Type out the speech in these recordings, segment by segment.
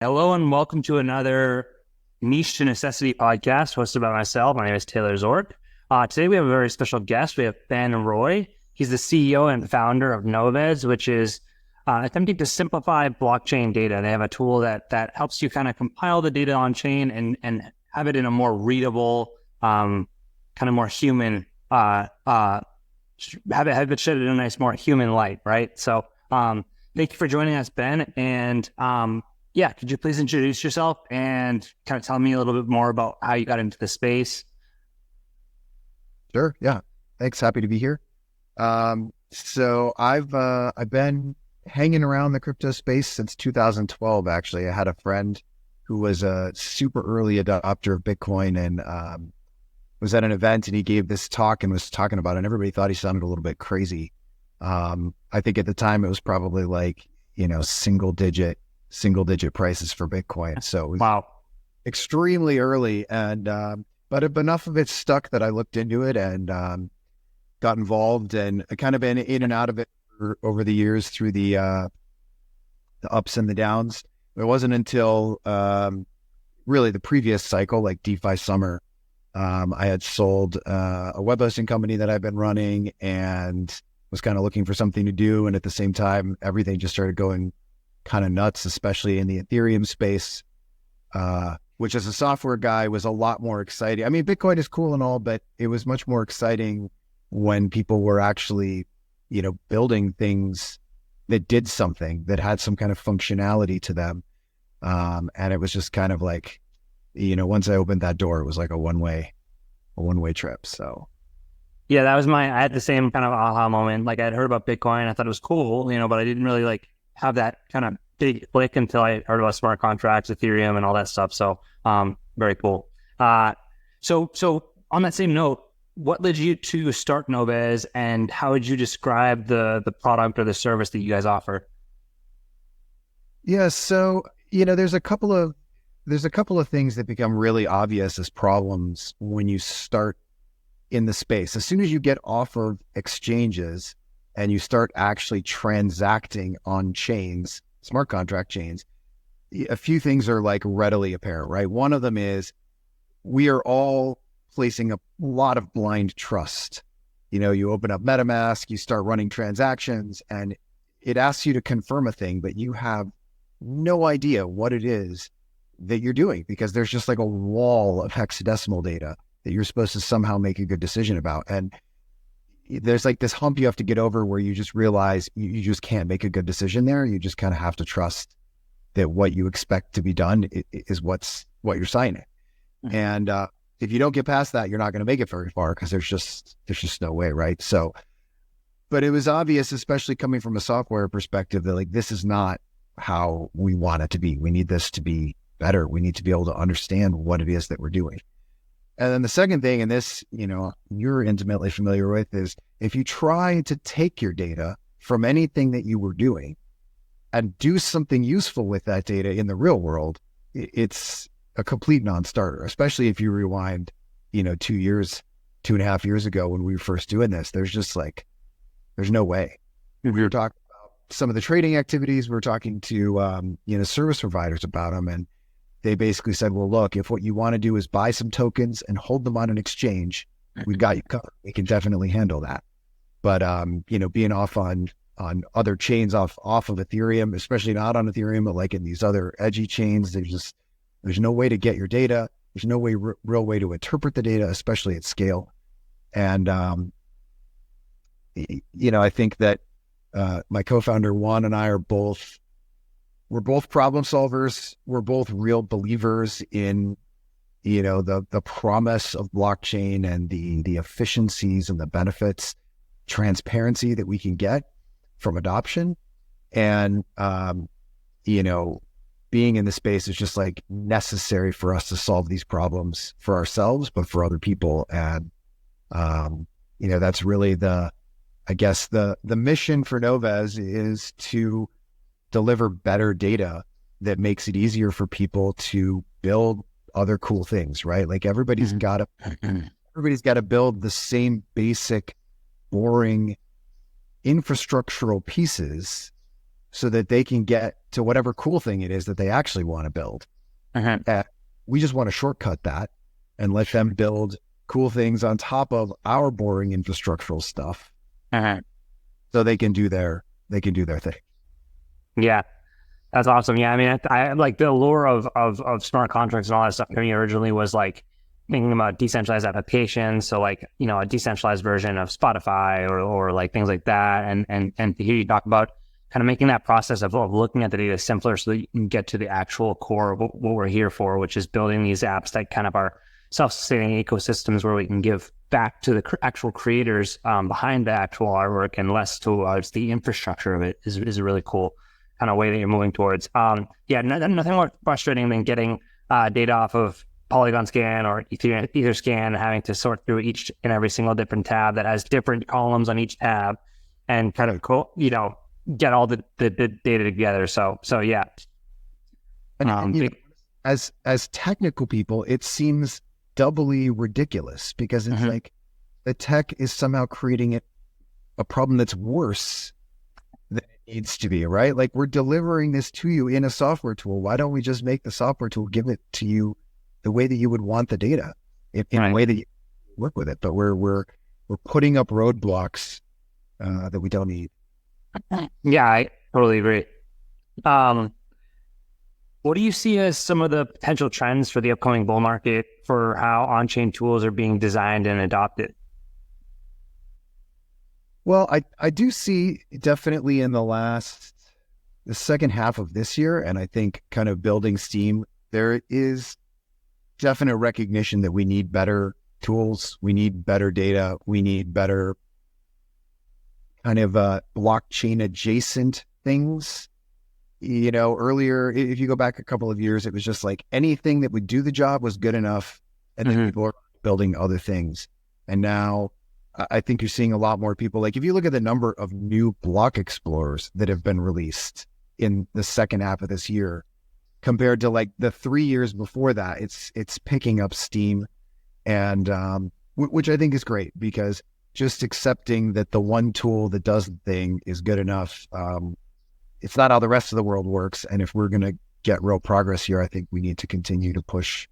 Hello and welcome to another Niche to Necessity podcast hosted by myself. My name is Taylor Zork. Today we have a very special guest. We have Ben Roy. He's the CEO and founder of Noves, which is attempting to simplify blockchain data. They have a tool that helps you kind of compile the data on chain and have it in a more readable, kind of more human, have it shed in a nice, more human light, right? So thank you for joining us, Ben. And yeah, could you please introduce yourself and kind of tell me a little bit more about how you got into the space? Sure. Yeah. Thanks. Happy to be here. So I've been hanging around the crypto space since 2012. Actually, I had a friend who was a super early adopter of Bitcoin and was at an event and he gave this talk and was talking about it. And everybody thought he sounded a little bit crazy. I think at the time it was probably like single digit prices for Bitcoin. So it was Wow. extremely early, and but enough of it stuck that I looked into it and got involved, and I kind of been in and out of it over the years through the ups and the downs. It wasn't until really the previous cycle, like DeFi summer, I had sold a web hosting company that I've been running and was kind of looking for something to do, and at the same time, everything just started going kind of nuts, especially in the Ethereum space, which as a software guy was a lot more exciting. I mean, Bitcoin is cool and all, but it was much more exciting when people were actually, building things that did something, that had some kind of functionality to them. And it was just kind of like, once I opened that door, it was like a one-way trip. So Yeah, I had the same kind of aha moment. Like I'd heard about Bitcoin. I thought it was cool, but I didn't really have that kind of big click until I heard about smart contracts, Ethereum and all that stuff. So, very cool. So on that same note, what led you to start Noves and how would you describe the product or the service that you guys offer? yeah, so there's a couple of things that become really obvious as problems when you start in the space. As soon as you get off of exchanges and you start actually transacting on chains, smart contract chains, a few things are like readily apparent, right? One of them is we are all placing a lot of blind trust. You open up MetaMask, you start running transactions, and it asks you to confirm a thing, but you have no idea what it is that you're doing because there's just like a wall of hexadecimal data that you're supposed to somehow make a good decision about. And there's like this hump you have to get over where you just realize you just can't make a good decision there. You just kind of have to trust that what you expect to be done is what you're signing. Mhm. And if you don't get past that, you're not going to make it very far because there's just no way, right? So, but it was obvious, especially coming from a software perspective, that like this is not how we want it to be. We need this to be better. We need to be able to understand what it is that we're doing. And then the second thing, and this, you're intimately familiar with, is if you try to take your data from anything that you were doing and do something useful with that data in the real world, it's a complete non-starter, especially if you rewind, 2.5 years ago when we were first doing this. There's no way. We were talking about some of the trading activities. We were talking to, service providers about them. And they basically said, well, look, if what you want to do is buy some tokens and hold them on an exchange, we've got you covered. We can definitely handle that. But, being off on other chains off of Ethereum, especially not on Ethereum, but like in these other edgy chains, there's no way to get your data. There's no real way to interpret the data, especially at scale. And, I think that my co-founder Juan and I we're both problem solvers. We're both real believers in, the promise of blockchain and the efficiencies and the benefits, transparency that we can get from adoption. And, being in the space is just like necessary for us to solve these problems for ourselves, but for other people. And, that's really the mission for Noves is to deliver better data that makes it easier for people to build other cool things, right? Like everybody's got to build the same basic, boring infrastructural pieces so that they can get to whatever cool thing it is that they actually want to build. We just want to shortcut that and let them build cool things on top of our boring infrastructural stuff, so they can do their thing. Yeah, that's awesome. Yeah, I mean, I like the allure of smart contracts and all that stuff. For me, originally was like thinking about decentralized applications, so like a decentralized version of Spotify or like things like that. And to hear you talk about kind of making that process of looking at the data simpler, so that you can get to the actual core of what we're here for, which is building these apps that kind of are self-sustaining ecosystems where we can give back to the actual creators behind the actual artwork and less towards the infrastructure of it is a really cool kind of way that you're moving towards. Nothing more frustrating than getting data off of Polygon Scan or Etherscan and having to sort through each and every single different tab that has different columns on each tab and kind of get all the data together. So yeah. As technical people, it seems doubly ridiculous because it's like the tech is somehow creating a problem that's worse than it needs to be, right? Like, we're delivering this to you in a software tool. Why don't we just make the software tool give it to you the way that you would want the data, in a way that you work with it? But we're putting up roadblocks that we don't need. Yeah, I totally agree. What do you see as some of the potential trends for the upcoming bull market for how on-chain tools are being designed and adopted? Well, I do see definitely in the second half of this year, and I think kind of building steam, there is definite recognition that we need better tools, we need better data, we need better kind of blockchain adjacent things. Earlier, if you go back a couple of years, it was just like anything that would do the job was good enough, and then people are building other things. And now I think you're seeing a lot more people. Like, if you look at the number of new block explorers that have been released in the second half of this year compared to like the 3 years before that, it's picking up steam, and which I think is great, because just accepting that the one tool that does the thing is good enough, it's not how the rest of the world works. And if we're going to get real progress here, I think we need to continue to push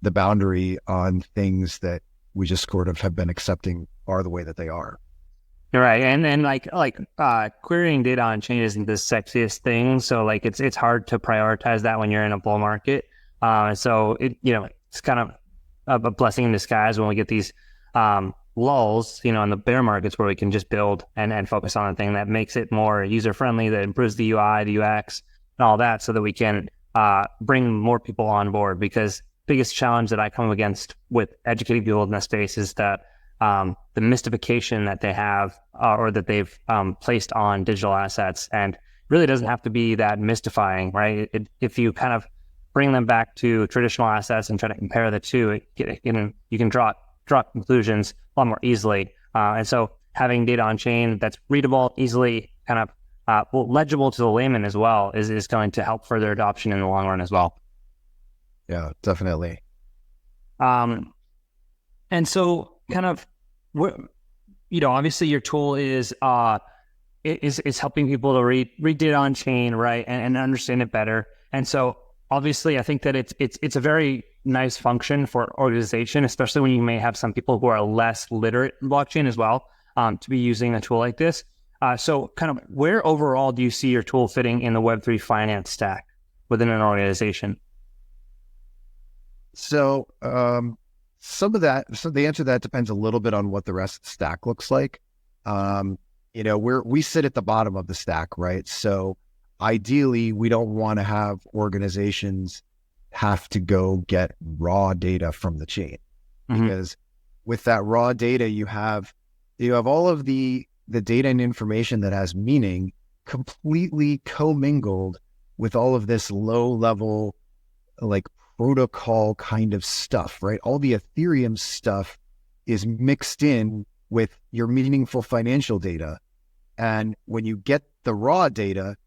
the boundary on things that we just sort of have been accepting are the way that they are. Right. And like querying data on chain isn't the sexiest thing. So like it's hard to prioritize that when you're in a bull market. So it's kind of a blessing in disguise when we get these lulls, in the bear markets, where we can just build and focus on a thing that makes it more user-friendly, that improves the UI, the UX, and all that, so that we can bring more people on board. Because biggest challenge that I come against with educating people in this space is that the mystification that they have or that they've placed on digital assets, and really doesn't have to be that mystifying, right? If you kind of bring them back to traditional assets and try to compare the two, you can draw conclusions a lot more easily. And so having data on chain that's readable, easily kind of legible to the layman as well is going to help further adoption in the long run as well. Yeah, definitely. And so kind of, obviously your tool is helping people to read data on chain, right? And understand it better. And so obviously I think that it's a very nice function for organization, especially when you may have some people who are less literate in blockchain as well, to be using a tool like this. So kind of where overall do you see your tool fitting in the Web3 finance stack within an organization? So some of that, so the answer to that depends a little bit on what the rest of the stack looks like. We sit at the bottom of the stack, right? So ideally, we don't want to have organizations have to go get raw data from the chain, because with that raw data, you have all of the data and information that has meaning completely commingled with all of this low level, like protocol kind of stuff, right? All the Ethereum stuff is mixed in with your meaningful financial data. And when you get the raw data,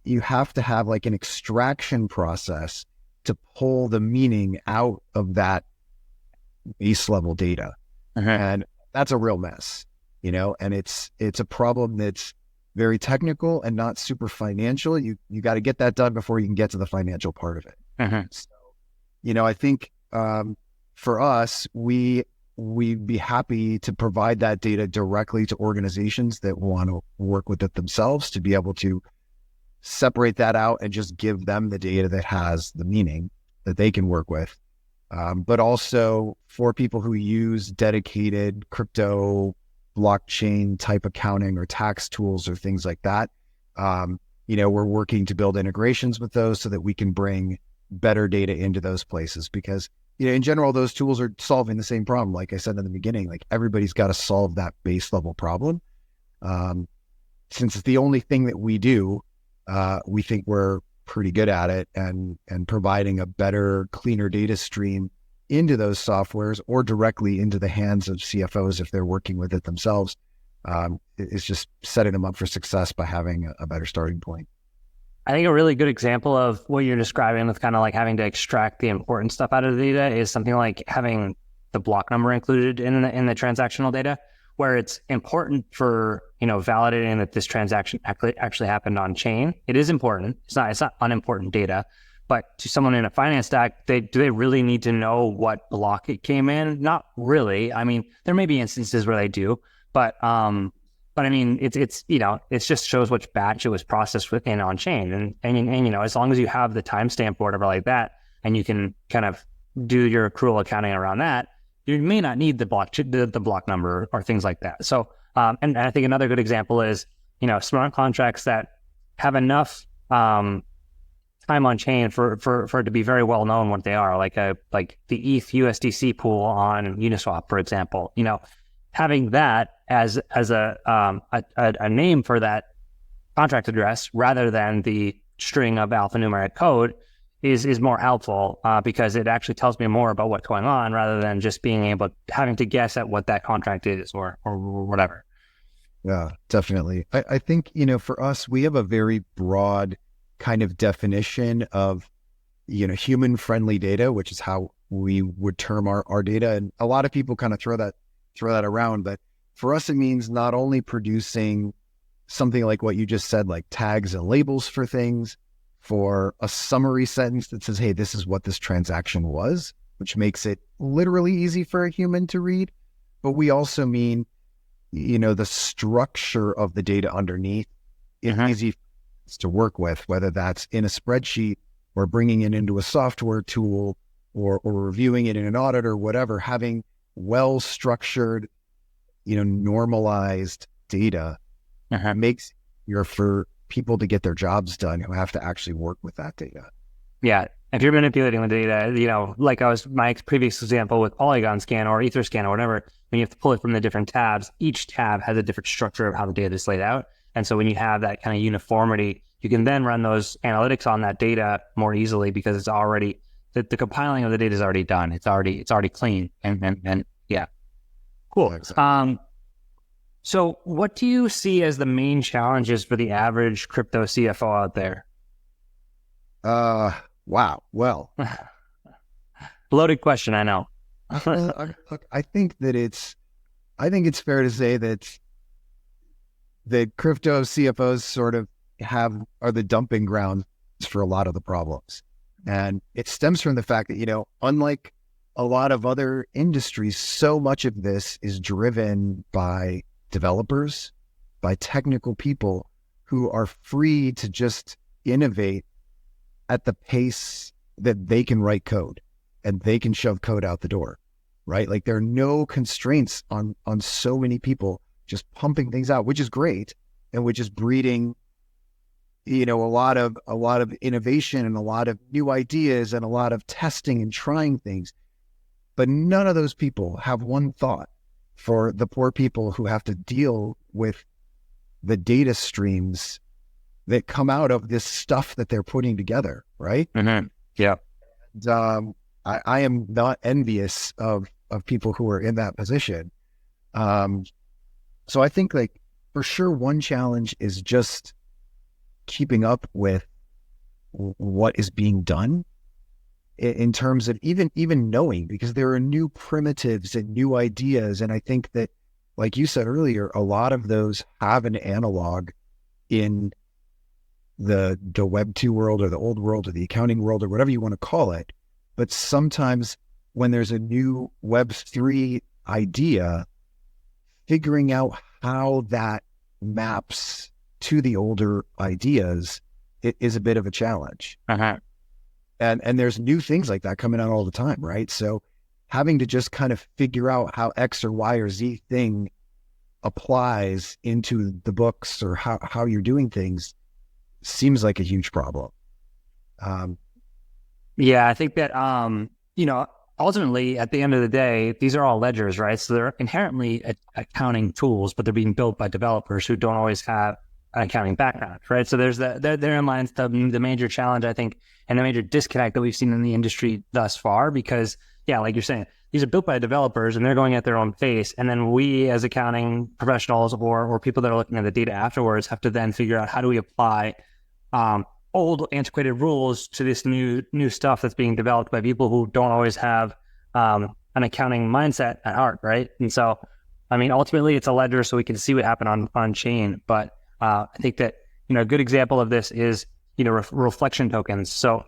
you have to have like an extraction process to pull the meaning out of that base level data. And that's a real mess, and it's a problem that's very technical and not super financial. You got to get that done before you can get to the financial part of it. So, I think for us, we'd be happy to provide that data directly to organizations that want to work with it themselves, to be able to separate that out and just give them the data that has the meaning that they can work with. But also for people who use dedicated crypto blockchain type accounting or tax tools or things like that, we're working to build integrations with those so that we can bring better data into those places, because in general, those tools are solving the same problem. Like I said in the beginning, like everybody's got to solve that base level problem. Since it's the only thing that we do, we think we're pretty good at it, and providing a better, cleaner data stream into those softwares or directly into the hands of CFOs if they're working with it themselves, is just setting them up for success by having a better starting point. I think a really good example of what you're describing with kind of like having to extract the important stuff out of the data is something like having the block number included in the transactional data, where it's important for, validating that this transaction actually happened on chain. It is important. It's not unimportant data, but to someone in a finance stack, do they really need to know what block it came in? Not really. I mean, there may be instances where they do, but I mean, it's it just shows which batch it was processed within on chain, and as long as you have the timestamp or whatever like that, and you can kind of do your accrual accounting around that, you may not need the block number or things like that. So, and I think another good example is smart contracts that have enough time on chain for it to be very well known what they are, like the ETH USDC pool on Uniswap, for example. Having that as a name for that contract address rather than the string of alphanumeric code is more helpful, because it actually tells me more about what's going on rather than just having to guess at what that contract is or whatever. Yeah, definitely. I think, for us, we have a very broad kind of definition of, human friendly data, which is how we would term our data. And a lot of people kind of throw that around, but for us, it means not only producing something like what you just said, like tags and labels for things, for a summary sentence that says, hey, this is what this transaction was, which makes it literally easy for a human to read. But we also mean, the structure of the data underneath is easy to work with, whether that's in a spreadsheet or bringing it into a software tool or reviewing it in an audit or whatever. Having well-structured, normalized data makes for people to get their jobs done who have to actually work with that data. Yeah. If you're manipulating the data, like my previous example with Polygon scan or Etherscan or whatever, when you have to pull it from the different tabs, each tab has a different structure of how the data is laid out. And so when you have that kind of uniformity, you can then run those analytics on that data more easily, because it's already, the compiling of the data is already done. It's already clean. And yeah. Cool. Exactly. So what do you see as the main challenges for the average crypto CFO out there? Wow. Well, loaded question, I know. Look, I think it's fair to say that the crypto CFOs sort of are the dumping grounds for a lot of the problems. And it stems from the fact that, unlike a lot of other industries, so much of this is driven by developers, by technical people who are free to just innovate at the pace that they can write code and they can shove code out the door, right? Like there are no constraints on so many people just pumping things out, which is great. And which is breeding, a lot of innovation and a lot of new ideas and a lot of testing and trying things. But none of those people have one thought for the poor people who have to deal with the data streams that come out of this stuff that they're putting together, right? Mm-hmm. Yeah. And, I am not envious of people who are in that position. So I think for sure one challenge is just keeping up with what is being done in terms of even knowing, because there are new primitives and new ideas. And I think that, like you said earlier, a lot of those have an analog in the Web2 world or the old world or the accounting world or whatever you want to call it. But sometimes when there's a new Web3 idea, figuring out how that maps to the older ideas is a bit of a challenge. Uh-huh. And there's new things like that coming out all the time, right? So having to just kind of figure out how X or Y or Z thing applies into the books or how you're doing things seems like a huge problem. Yeah, I think that, ultimately at the end of the day, these are all ledgers, right? So they're inherently accounting tools, but they're being built by developers who don't always have an accounting background, right? So there's therein lies the major challenge, I think, and the major disconnect that we've seen in the industry thus far, because yeah, like you're saying, these are built by developers and they're going at their own pace. And then we as accounting professionals or people that are looking at the data afterwards have to then figure out how do we apply old antiquated rules to this new stuff that's being developed by people who don't always have an accounting mindset at heart, right? And so, I mean, ultimately it's a ledger so we can see what happened on chain. But I think that, a good example of this is, reflection tokens. So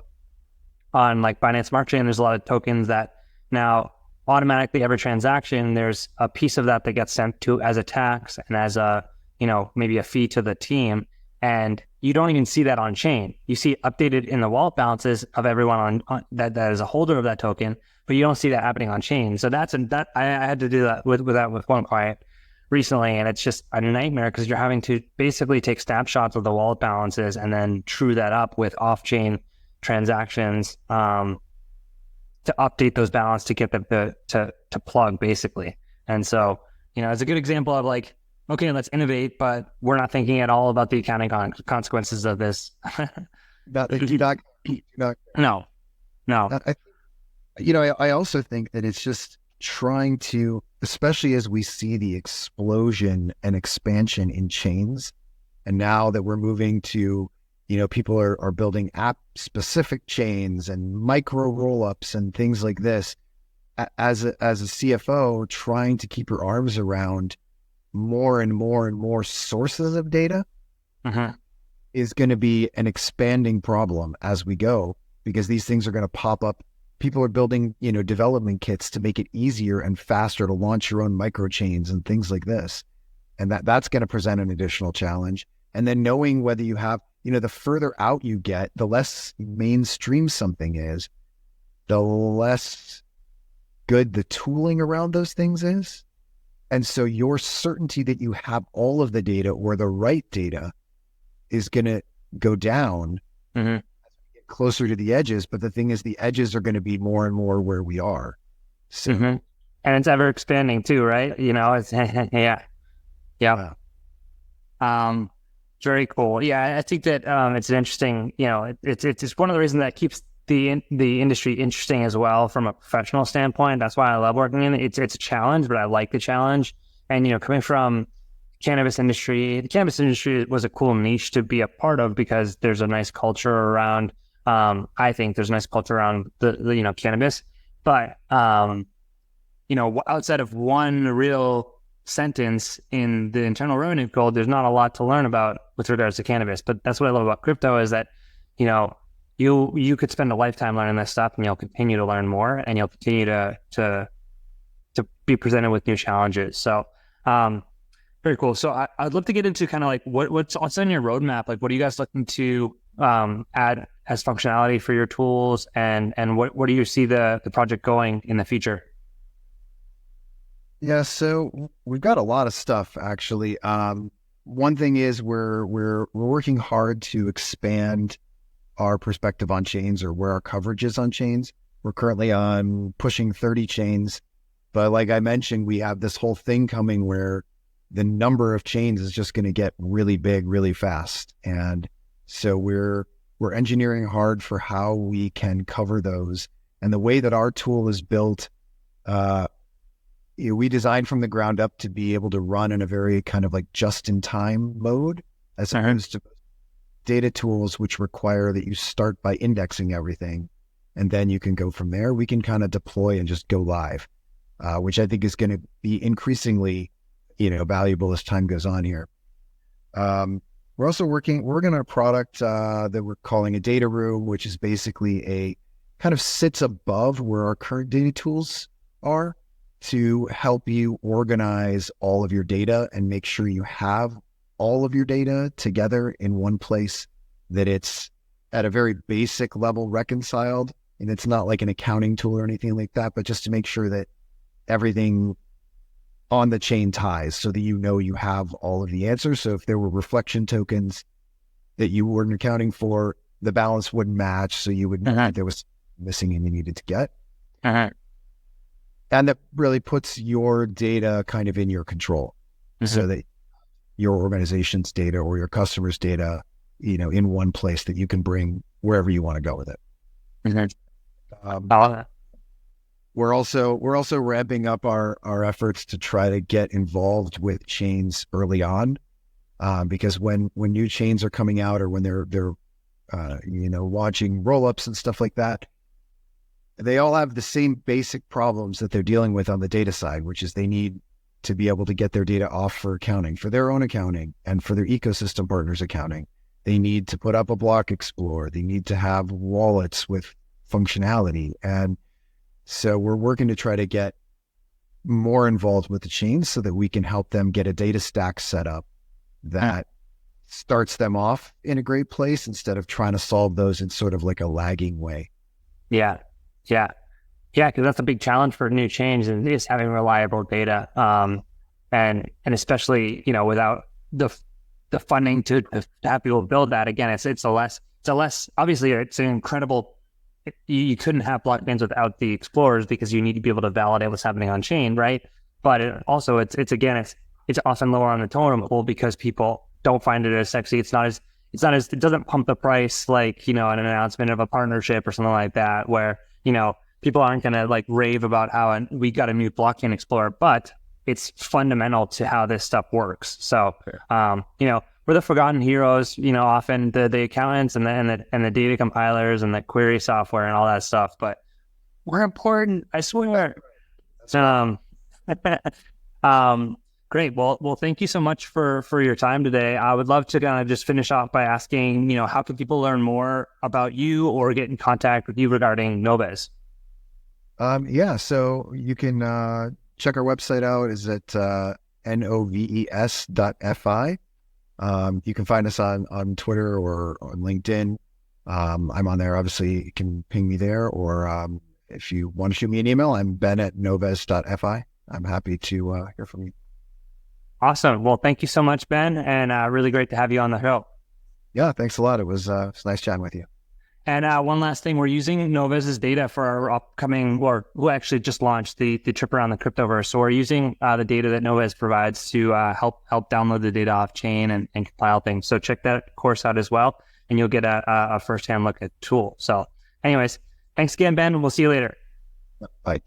on like Binance Smart Chain, there's a lot of tokens that now automatically every transaction, there's a piece of that gets sent to as a tax and as a, maybe a fee to the team. And you don't even see that on chain. You see it updated in the wallet balances of everyone on that is a holder of that token, but you don't see that happening on chain. So I had to do that with one client recently, and it's just a nightmare because you're having to basically take snapshots of the wallet balances and then true that up with off-chain transactions to update those balances to get them to plug basically. And so, it's a good example of like, okay, let's innovate, but we're not thinking at all about the accounting consequences of this. No. I also think that it's just trying to, especially as we see the explosion and expansion in chains, and now that we're moving to, people are building app-specific chains and micro roll-ups and things like this. As a CFO, trying to keep your arms around more and more and more sources of data is going to be an expanding problem as we go, because these things are going to pop up. People are building, development kits to make it easier and faster to launch your own microchains and things like this. And that's going to present an additional challenge. And then knowing whether you have, the further out you get, the less mainstream something is, the less good the tooling around those things is. And so your certainty that you have all of the data or the right data is going to go down as we get closer to the edges. But the thing is, the edges are going to be more and more where we are. So, and it's ever expanding too, right? It's, yeah. Very cool. Yeah, I think that it's an interesting, it's one of the reasons that keeps the industry interesting as well from a professional standpoint. That's why I love working in it. It's a challenge, but I like the challenge. And coming from cannabis industry, the cannabis industry was a cool niche to be a part of because there's a nice culture around. I think there's a nice culture around the cannabis, but outside of one real sentence in the Internal Revenue Code, there's not a lot to learn about with regards to cannabis. But that's what I love about crypto is that you could spend a lifetime learning this stuff, and you'll continue to learn more, and you'll continue to be presented with new challenges. So, very cool. So I'd love to get into kind of like what's on your roadmap. Like, what are you guys looking to add as functionality for your tools, and what do you see the project going in the future? Yeah, so we've got a lot of stuff actually. One thing is we're working hard to expand our perspective on chains, or where our coverage is on chains. We're currently on pushing 30 chains, but like I mentioned, we have this whole thing coming where the number of chains is just going to get really big, really fast. And so we're engineering hard for how we can cover those. And the way that our tool is built, we designed from the ground up to be able to run in a very kind of like just-in-time mode, as opposed to data tools which require that you start by indexing everything, and then you can go from there. We can kind of deploy and just go live, which I think is going to be increasingly, valuable as time goes on here. We're also working on a product that we're calling a data room, which is basically a kind of sits above where our current data tools are to help you organize all of your data and make sure you have all of your data together in one place, that it's at a very basic level reconciled. And it's not like an accounting tool or anything like that, but just to make sure that everything on the chain ties so that you know you have all of the answers. So if there were reflection tokens that you weren't accounting for, the balance wouldn't match. So you would know that there was missing and you needed to get. And that really puts your data kind of in your control, so that your organization's data or your customer's data, in one place that you can bring wherever you want to go with it. We're also ramping up our efforts to try to get involved with chains early on, because when new chains are coming out, or when they're launching rollups and stuff like that, they all have the same basic problems that they're dealing with on the data side, which is they need to be able to get their data off for accounting, for their own accounting, and for their ecosystem partners accounting. They need to put up a block explorer. They need to have wallets with functionality. And so we're working to try to get more involved with the chains so that we can help them get a data stack set up that starts them off in a great place, instead of trying to solve those in sort of like a lagging way. Yeah. Because that's a big challenge for new chains, and is having reliable data. And especially, without the funding to have people build that, again, it's a less, obviously it's an incredible, you couldn't have blockchains without the explorers, because you need to be able to validate what's happening on chain, right? But it's often lower on the totem pole because people don't find it as sexy. It doesn't pump the price like, an announcement of a partnership or something like that, where, people aren't going to like rave about how we got a new blockchain explorer, but it's fundamental to how this stuff works. So, we're the forgotten heroes, often the accountants and the data compilers and the query software and all that stuff, but we're important, I swear. Great. Well, thank you so much for your time today. I would love to kind of just finish off by asking, how can people learn more about you or get in contact with you regarding Noves? So you can check our website out. Is at noves.fi. You can find us on Twitter or on LinkedIn. I'm on there. Obviously, you can ping me there, or if you want to shoot me an email, I'm ben@noves.fi. I'm happy to hear from you. Awesome. Well, thank you so much, Ben, and really great to have you on the show. Yeah, thanks a lot. It was nice chatting with you. And one last thing, we're using Noves' data for our upcoming, or who actually just launched the trip around the cryptoverse. So we're using the data that Noves provides to help download the data off chain and compile things. So check that course out as well, and you'll get a firsthand look at the tool. So anyways, thanks again, Ben, and we'll see you later. Bye.